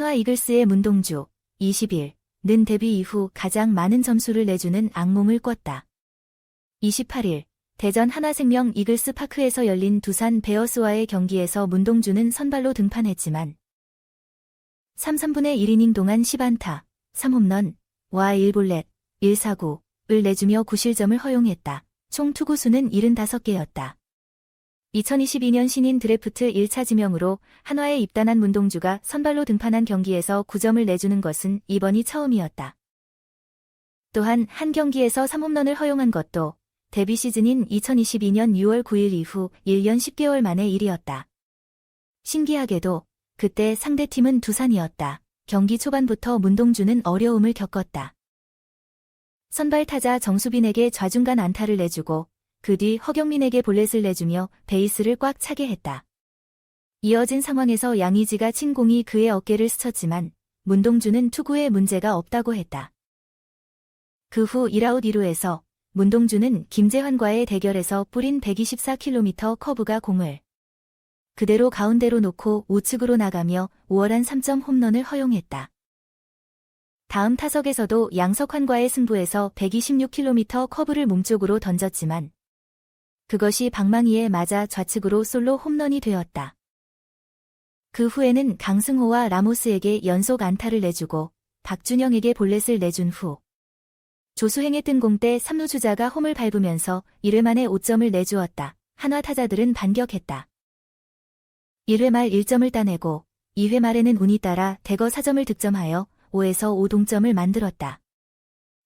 한화 이글스의 문동주, 20일,는 데뷔 이후 가장 많은 점수를 내주는 악몽을 꿨다. 28일, 대전 하나생명 이글스 파크에서 열린 두산 베어스와의 경기에서 문동주는 선발로 등판했지만 3/3분의 1이닝 동안 10안타, 3홈런와 1볼넷, 1사구를 내주며 9실점을 허용했다. 총 투구수는 75개였다. 2022년 신인 드래프트 1차 지명으로 한화에 입단한 문동주가 선발로 등판한 경기에서 9점을 내주는 것은 이번이 처음이었다. 또한 한 경기에서 3홈런을 허용한 것도 데뷔 시즌인 2022년 6월 9일 이후 1년 10개월 만의 일이었다. 신기하게도 그때 상대팀은 두산이었다. 경기 초반부터 문동주는 어려움을 겪었다. 선발 타자 정수빈에게 좌중간 안타를 내주고 그 뒤 허경민에게 볼넷을 내주며 베이스를 꽉 차게 했다. 이어진 상황에서 양의지가 친 공이 그의 어깨를 스쳤지만 문동주는 투구에 문제가 없다고 했다. 그 후 1아웃 2루에서 문동주는 김재환과의 대결에서 뿌린 124km 커브가 공을 그대로 가운데로 놓고 우측으로 나가며 우월한 3점 홈런을 허용했다. 다음 타석에서도 양석환과의 승부에서 126km 커브를 몸쪽으로 던졌지만 그것이 방망이에 맞아 좌측으로 솔로 홈런이 되었다. 그 후에는 강승호와 라모스에게 연속 안타를 내주고 박준영에게 볼넷을 내준 후 조수행의 뜬 공 때 3루 주자가 홈을 밟으면서 1회 만에 5점을 내주었다. 한화 타자들은 반격했다. 1회 말 1점을 따내고 2회 말에는 운이 따라 대거 4점을 득점하여 5에서 5 동점을 만들었다.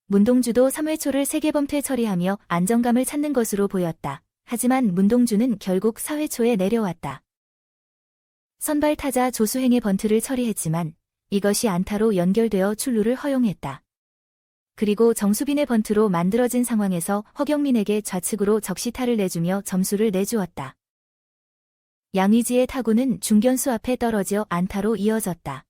문동주도 3회 초를 3개 범퇴 처리하며 안정감을 찾는 것으로 보였다. 하지만 문동주는 결국 4회 초에 내려왔다. 선발 타자 조수행의 번트를 처리했지만 이것이 안타로 연결되어 출루를 허용했다. 그리고 정수빈의 번트로 만들어진 상황에서 허경민에게 좌측으로 적시타를 내주며 점수를 내주었다. 양의지의 타구는 중견수 앞에 떨어져 안타로 이어졌다.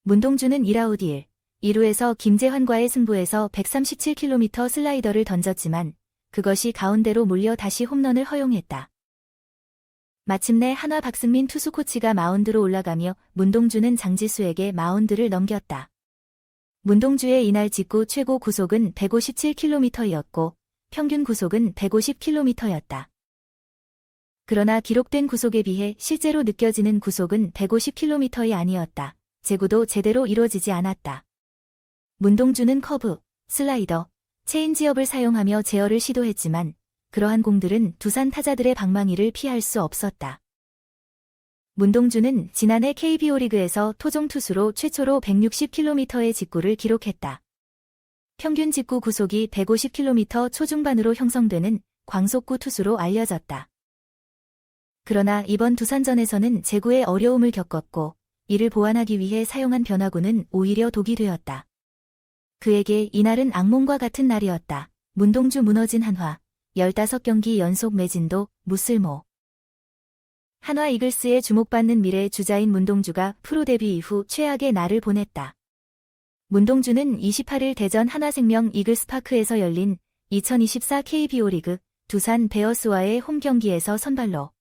문동주는 1아웃 1, 2루에서 김재환과의 승부에서 137km 슬라이더를 던졌지만 그것이 가운데로 몰려 다시 홈런을 허용했다. 마침내 한화 박승민 투수 코치가 마운드로 올라가며 문동주는 장지수에게 마운드를 넘겼다. 문동주의 이날 직구 최고 구속은 157km였고 평균 구속은 150km였다. 그러나 기록된 구속에 비해 실제로 느껴지는 구속은 150km이 아니었다. 제구도 제대로 이루어지지 않았다. 문동주는 커브, 슬라이더, 체인지업을 사용하며 제어를 시도했지만 그러한 공들은 두산 타자들의 방망이를 피할 수 없었다. 문동주는 지난해 KBO 리그에서 토종 투수로 최초로 160km의 직구를 기록했다. 평균 직구 구속이 150km 초중반으로 형성되는 광속구 투수로 알려졌다. 그러나 이번 두산전에서는 제구에 어려움을 겪었고 이를 보완하기 위해 사용한 변화구는 오히려 독이 되었다. 그에게 이날은 악몽과 같은 날이었다. 문동주 무너진 한화, 15경기 연속 매진도 무쓸모. 한화 이글스의 주목받는 미래 주자인 문동주가 프로 데뷔 이후 최악의 날을 보냈다. 문동주는 28일 대전 하나생명 이글스파크에서 열린 2024 KBO 리그 두산 베어스와의 홈 경기에서 선발로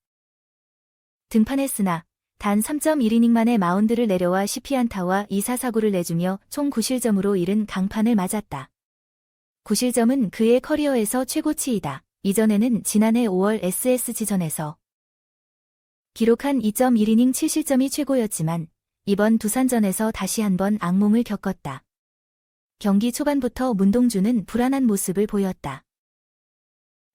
등판했으나 단 3.1이닝 만에 마운드를 내려와 10피안타와 2사사구를 내주며 총 9실점으로 이른 강판을 맞았다. 9실점은 그의 커리어에서 최고치이다. 이전에는 지난해 5월 SSG전에서 기록한 2.1이닝 7실점이 최고였지만 이번 두산전에서 다시 한번 악몽을 겪었다. 경기 초반부터 문동주는 불안한 모습을 보였다.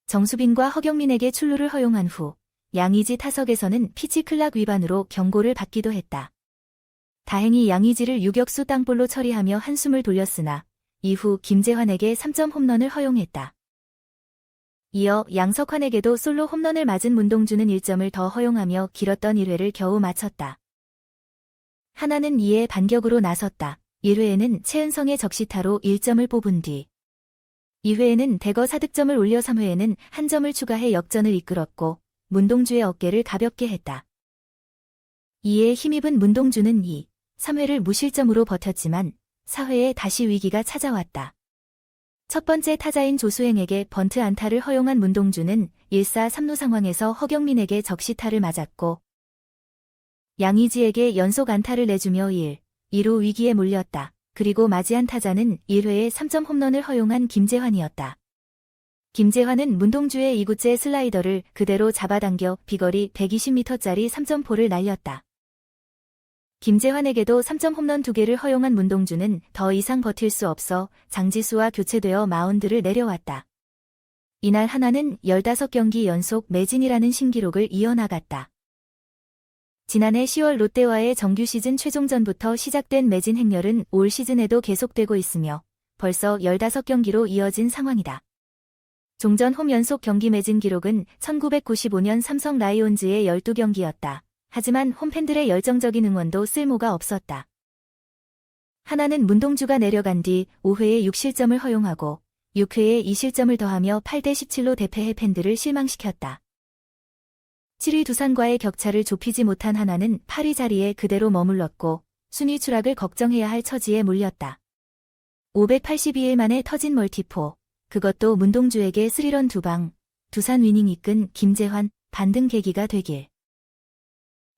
정수빈과 허경민에게 출루를 허용한 후 양의지 타석에서는 피치 클락 위반으로 경고를 받기도 했다. 다행히 양의지를 유격수 땅볼로 처리하며 한숨을 돌렸으나 이후 김재환에게 3점 홈런을 허용했다. 이어 양석환에게도 솔로 홈런을 맞은 문동주는 1점을 더 허용하며 길었던 1회를 겨우 마쳤다. 하나는 이에 반격으로 나섰다. 1회에는 최은성의 적시타로 1점을 뽑은 뒤 2회에는 대거 4득점을 올려 3회에는 한 점을 추가해 역전을 이끌었고 문동주의 어깨를 가볍게 했다. 이에 힘입은 문동주는 2, 3회를 무실점으로 버텼지만 4회에 다시 위기가 찾아왔다. 첫 번째 타자인 조수행에게 번트 안타를 허용한 문동주는 1사 3루 상황에서 허경민에게 적시타를 맞았고 양의지에게 연속 안타를 내주며 1, 2루 위기에 몰렸다. 그리고 맞이한 타자는 1회에 3점 홈런을 허용한 김재환이었다. 김재환은 문동주의 2구째 슬라이더를 그대로 잡아당겨 비거리 120m짜리 3점포를 날렸다. 김재환에게도 3점 홈런 2개를 허용한 문동주는 더 이상 버틸 수 없어 장지수와 교체되어 마운드를 내려왔다. 이날 한화는 15경기 연속 매진이라는 신기록을 이어나갔다. 지난해 10월 롯데와의 정규 시즌 최종전부터 시작된 매진 행렬은 올 시즌에도 계속되고 있으며 벌써 15경기로 이어진 상황이다. 종전 홈 연속 경기 매진 기록은 1995년 삼성 라이온즈의 12경기였다. 하지만 홈팬들의 열정적인 응원도 쓸모가 없었다. 한화는 문동주가 내려간 뒤 5회에 6실점을 허용하고 6회에 2실점을 더하며 8대17로 대패해 팬들을 실망시켰다. 7위 두산과의 격차를 좁히지 못한 한화는 8위 자리에 그대로 머물렀고 순위 추락을 걱정해야 할 처지에 몰렸다. 582일 만에 터진 멀티포, 그것도 문동주에게 3런 2방, 두산 위닝 이끈 김재환, 반등 계기가 되길.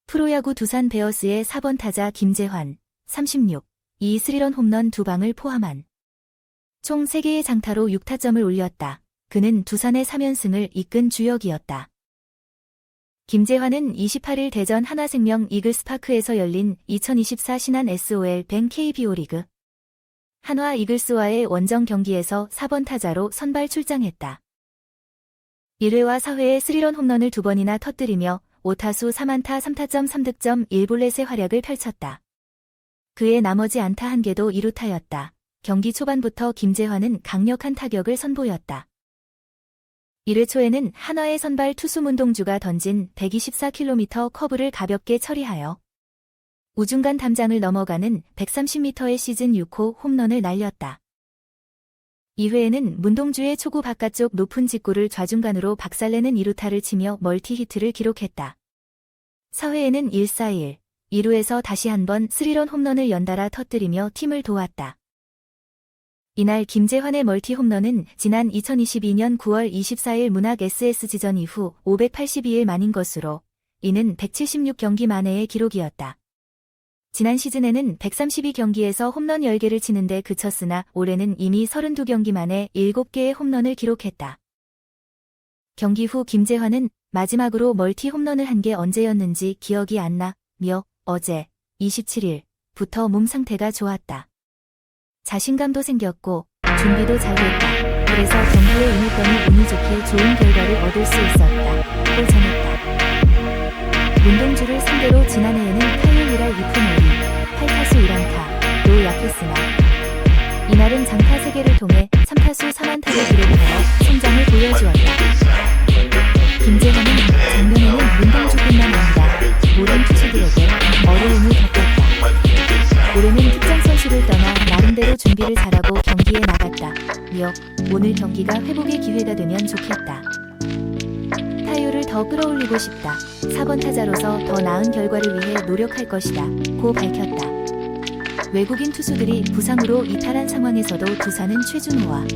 프로야구 두산 베어스의 4번 타자 김재환, 36, 3런 홈런 2방을 포함한 총 3개의 장타로 6타점을 올렸다. 그는 두산의 3연승을 이끈 주역이었다. 김재환은 28일 대전 하나생명 이글스파크에서 열린 2024 신한 SOL 뱅 KBO 리그 한화 이글스와의 원정 경기에서 4번 타자로 선발 출장했다. 1회와 4회에 3런 홈런을 2번이나 터뜨리며 5타수 3안타 3타점 3득점 1볼넷의 활약을 펼쳤다. 그의 나머지 안타 1개도 2루타였다. 경기 초반부터 김재환은 강력한 타격을 선보였다. 1회 초에는 한화의 선발 투수 문동주가 던진 124km 커브를 가볍게 처리하여 우중간 담장을 넘어가는 130m의 시즌 6호 홈런을 날렸다. 2회에는 문동주의 초구 바깥쪽 높은 직구를 좌중간으로 박살내는 2루타를 치며 멀티히트를 기록했다. 4회에는 1-4-1, 2루에서 다시 한번 3런 홈런을 연달아 터뜨리며 팀을 도왔다. 이날 김재환의 멀티 홈런은 지난 2022년 9월 24일 문학 SSG전 이후 582일 만인 것으로 이는 176경기 만에의 기록이었다. 지난 시즌에는 132경기에서 홈런 10개를 치는데 그쳤으나 올해는 이미 32경기 만에 7개의 홈런을 기록했다. 경기 후 김재환은 마지막으로 멀티 홈런을 한 게 언제였는지 기억이 안 나며 어제 27일부터 몸 상태가 좋았다. 자신감도 생겼고 준비도 잘 됐다. 그래서 경기에 임했더니 운이 좋게 좋은 결과를 얻을 수 있었다. 고 전했다. 문동주를 상대로 지난해에는 타율 1할 2푼 5리, 8타수 1안타로 약했으나 이날은 장타 3개를 통해 3타수 3안타를 기록하여 성장을 보여주었다. 김재환은 작년에는 문동주뿐만 아니라 모든 투수들에게 어려움을 겪었다. 올해는 특정 선수를 떠나 나름대로 준비를 잘하고 경기에 나갔다며 오늘 경기가 회복의 기회가 되면 좋겠다. 타율을 더 끌어올리고 싶다. 4번 타자로서 더 나은 결과를 위해 노력할 것이다. 고 밝혔다. 외국인 투수들이 부상으로 이탈한 상황에서도 두산은 최준호와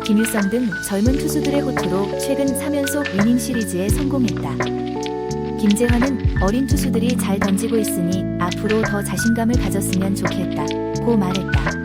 김유성 등 젊은 투수들의 호투로 최근 3연속 위닝 시리즈에 성공했다. 김재환은 어린 투수들이 잘 던지고 있으니 앞으로 더 자신감을 가졌으면 좋겠다. 고 말했다.